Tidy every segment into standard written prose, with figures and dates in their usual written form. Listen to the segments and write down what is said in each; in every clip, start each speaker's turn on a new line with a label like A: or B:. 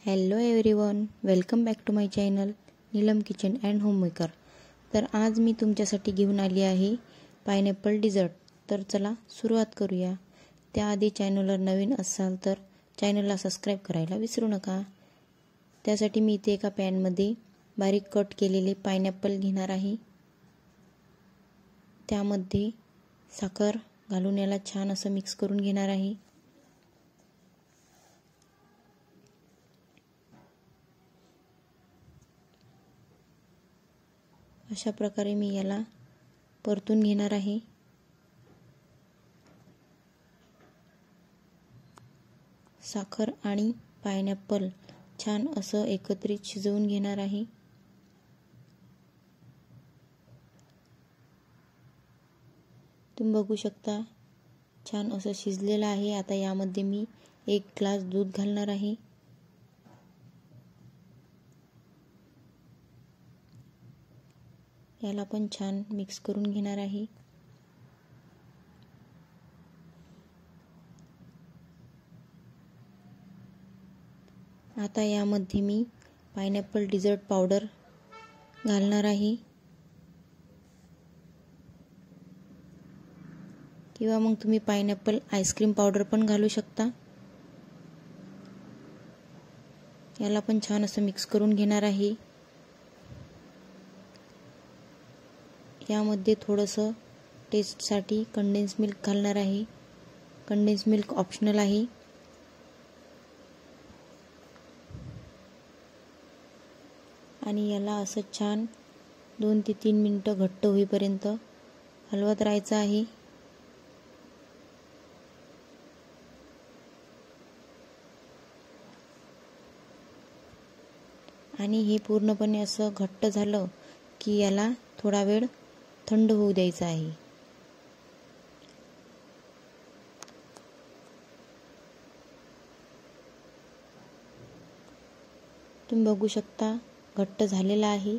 A: Hello everyone, welcome back to my channel Neelam kitchen and homemaker. तर आज मी तुमच्यासाठी घेऊन आली आहे पायनॅपल डिझर्ट। तर चला सुरुवात करूया। त्याआधी चॅनलवर नवीन असाल तर चॅनलला सबस्क्राईब करायला विसरू नका। त्यासाठी मी इथे एका पॅनमध्ये बारीक कट केलेले पायनॅपल घेणार आहे। त्यामध्ये साखर घालून याला छान असं मिक्स करून घेणार आहे। अशा प्रकारे मी याला परतून घेणार आहे। साखर आणि पायनॅपल छान असं एकत्रित शिजवून घेणार आहे। तुम्ही बघू शकता छान असं शिजलेलं आहे। आता यामध्ये मी 1 ग्लास दूध घालणार आहे। याला पण छान मिक्स करून घेणार आहे। आता यामध्ये मी पायनॅपल डिझर्ट पावडर घालणार आहे, किंवा मग तुम्ही पायनॅपल आईस्क्रीम पावडर पण घालू शकता। याला पण छान असं मिक्स करून घेणार आहे। यामध्ये थोडंसं टेस्टसाठी कंडेन्स मिल्क घालणार आहे। कंडेन्स मिल्क ऑप्शनल आहे। आणि याला असं छान 2 ते 3 मिनिटं घट्ट होईपर्यंत हलवत राहायचं आहे। आणि हे पूर्णपणे असं घट्ट झालं की याला थोडा वेळ थंड होऊ द्यायचा आहे। तुम्ही बघू शकता घट्ट झालेला आहे।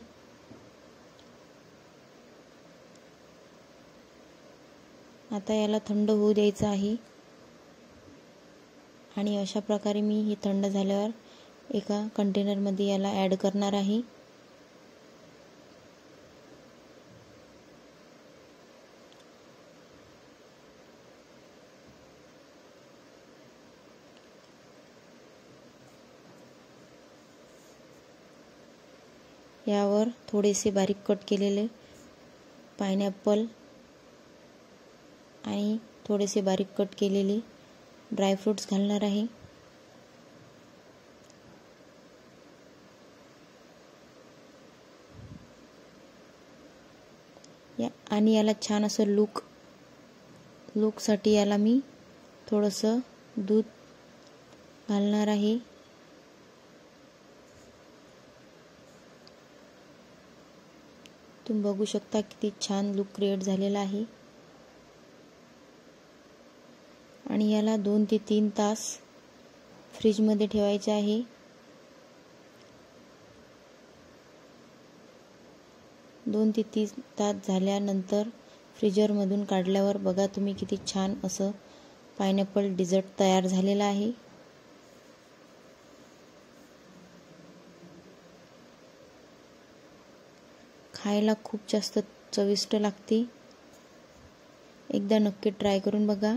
A: आता याला थंड होऊ द्यायचं आहे। आणि अशा प्रकारे मी हे थंड झाल्यावर एका कंटेनरमध्ये याला ॲड करणार आहे। यावर थोडेसे बारीक कट केलेले पायनॅपल आणि थोडेसे बारीक कट केलेले ड्रायफ्रूट्स घालणार आहे। आणि याला छान असं लुकसाठी याला मी थोडंसं दूध घालणार आहे। तुम्ही बघू शकता किती छान लुक क्रिएट झालेला आहे। आणि याला 2 ते 3 तास फ्रीजमध्ये ठेवायचे आहे। दोन ते 3 तास झाल्यानंतर फ्रीजरमधून काढल्यावर बघा तुम्ही किती छान असं पायनॅपल डिझर्ट तयार झालेला आहे। खायला खूप जास्त चविष्ट लागते। एकदा नक्की ट्राय करून बघा।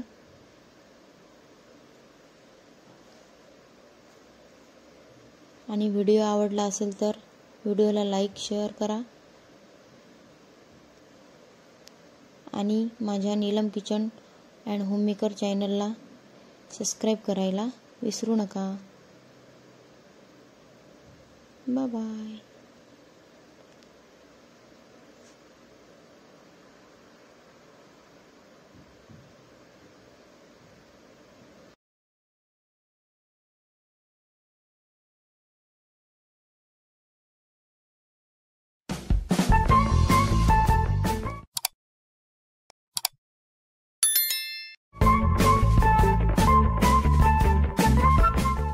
A: आणि व्हिडिओ आवडला असेल तर व्हिडिओला लाईक शेअर करा। आणि माझ्या नीलम किचन अँड होममेकर चॅनलला सबस्क्राईब करायला विसरू नका। Bye bye.